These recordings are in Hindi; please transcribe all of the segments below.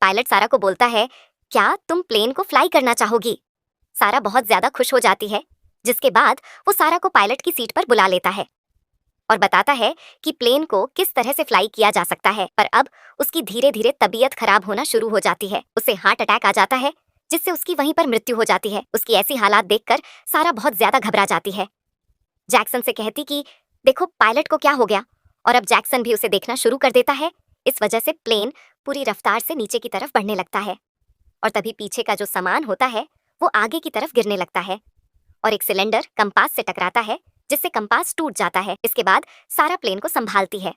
पायलट सारा को बोलता है, क्या तुम प्लेन को फ्लाई करना चाहोगी? सारा बहुत ज्यादा खुश हो जाती है, जिसके बाद वो सारा को पायलट की सीट पर बुला लेता है और बताता है कि प्लेन को किस तरह से फ्लाई किया जा सकता है। पर अब उसकी धीरे धीरे तबीयत खराब होना शुरू हो जाती है। उसे हार्ट अटैक आ जाता है, जिससे उसकी वहीं पर मृत्यु हो जाती है। उसकी ऐसी हालात देखकर सारा बहुत ज्यादा घबरा जाती है। जैक्सन से कहती कि देखो पायलट को क्या हो गया, और अब जैक्सन भी उसे देखना शुरू कर देता है। इस वजह से प्लेन पूरी रफ्तार से नीचे की तरफ बढ़ने लगता है और तभी पीछे का जो सामान होता है वो आगे की तरफ गिरने लगता है और एक सिलेंडर कंपास से टकराता है, जिससे कंपास टूट जाता है। इसके बाद सारा प्लेन को संभालती है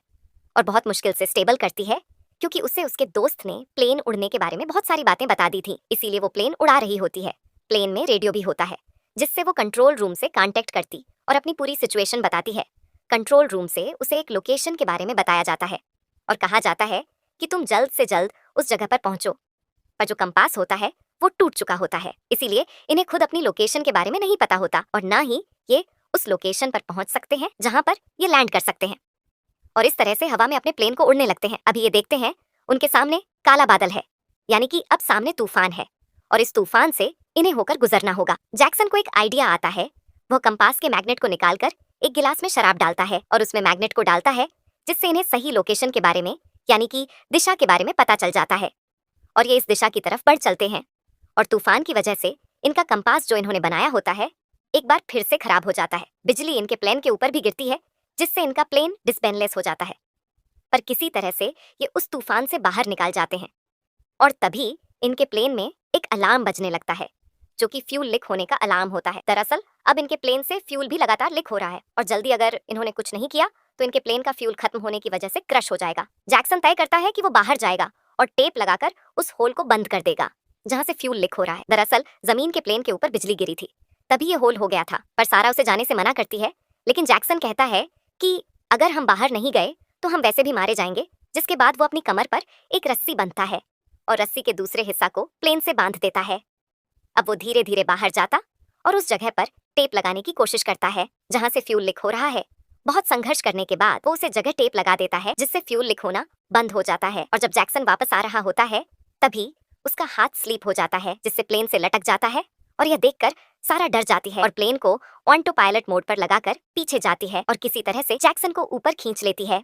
और बहुत मुश्किल से स्टेबल करती है, क्योंकि उसे उसके दोस्त ने प्लेन उड़ने के बारे में बहुत सारी बातें बता दी थी, इसीलिए वो प्लेन उड़ा रही होती है। प्लेन में रेडियो भी होता है, जिससे वो कंट्रोल रूम से कांटेक्ट करती और अपनी पूरी सिचुएशन बताती है। कंट्रोल रूम से उसे एक लोकेशन के बारे में बताया जाता है और कहा जाता है कि तुम जल्द से जल्द उस जगह पर पहुंचो। पर जो कंपास होता है वो टूट चुका होता है, इसीलिए इन्हें खुद अपनी लोकेशन के बारे में नहीं पता होता और ना ही ये उस लोकेशन पर पहुंच सकते हैं जहां पर ये लैंड कर सकते हैं। और इस तरह से हवा में अपने प्लेन को उड़ने लगते हैं। अभी ये देखते हैं उनके सामने काला बादल है, यानी कि अब सामने तूफान है और इस तूफान से इन्हें होकर गुजरना होगा। जैक्सन को एक आइडिया आता है। वह कंपास के मैग्नेट को निकालकर एक गिलास में शराब डालता है और उसमें मैग्नेट को डालता है, जिससे इन्हें सही लोकेशन के बारे में, यानी कि दिशा के बारे में पता चल जाता है और ये इस दिशा की तरफ बढ़ चलते हैं। और तूफान की वजह से इनका कंपास जो इन्होंने बनाया होता है एक बार फिर से खराब हो जाता है। बिजली इनके प्लेन के ऊपर भी गिरती है, जिससे इनका प्लेन डिस्पेनलेस हो जाता है। पर किसी तरह से ये उस तूफान से बाहर निकाल जाते हैं और तभी इनके प्लेन में एक अलार्म बजने लगता है, जो कि फ्यूल लीक होने का अलार्म होता है। दरअसल अब इनके प्लेन से फ्यूल भी लगातार लीक हो रहा है और जल्दी अगर इन्होंने कुछ नहीं किया तो इनके प्लेन का फ्यूल खत्म होने की वजह से क्रश हो जाएगा। जैक्सन तय करता है कि वो बाहर जाएगा और टेप लगाकर उस होल को बंद कर देगा जहां से फ्यूल लीक हो रहा है। दरअसल जमीन के प्लेन के ऊपर बिजली गिरी थी, तभी ये होल हो गया था। पर सारा उसे जाने से मना करती है, लेकिन जैक्सन कहता है कि अगर हम बाहर नहीं गए तो हम वैसे भी मारे जाएंगे। जिसके बाद वो अपनी कमर पर एक रस्सी बंधता है और रस्सी के दूसरे हिस्सा को प्लेन से बांध देता है। अब वो धीरे धीरे बाहर जाता और उस जगह पर टेप लगाने की कोशिश करता है जहां से फ्यूल लीक हो रहा है। बहुत संघर्ष करने के बाद वो उसे जगह टेप लगा देता है, जिससे फ्यूल लीक होना बंद हो जाता है। और जब जैक्सन वापस आ रहा होता है तभी उसका हाथ स्लिप हो जाता है, जिससे प्लेन से लटक जाता है और यह देखकर सारा डर जाती है और प्लेन को ऑटो पायलट मोड पर लगाकर पीछे जाती है और किसी तरह से जैक्सन को ऊपर खींच लेती है।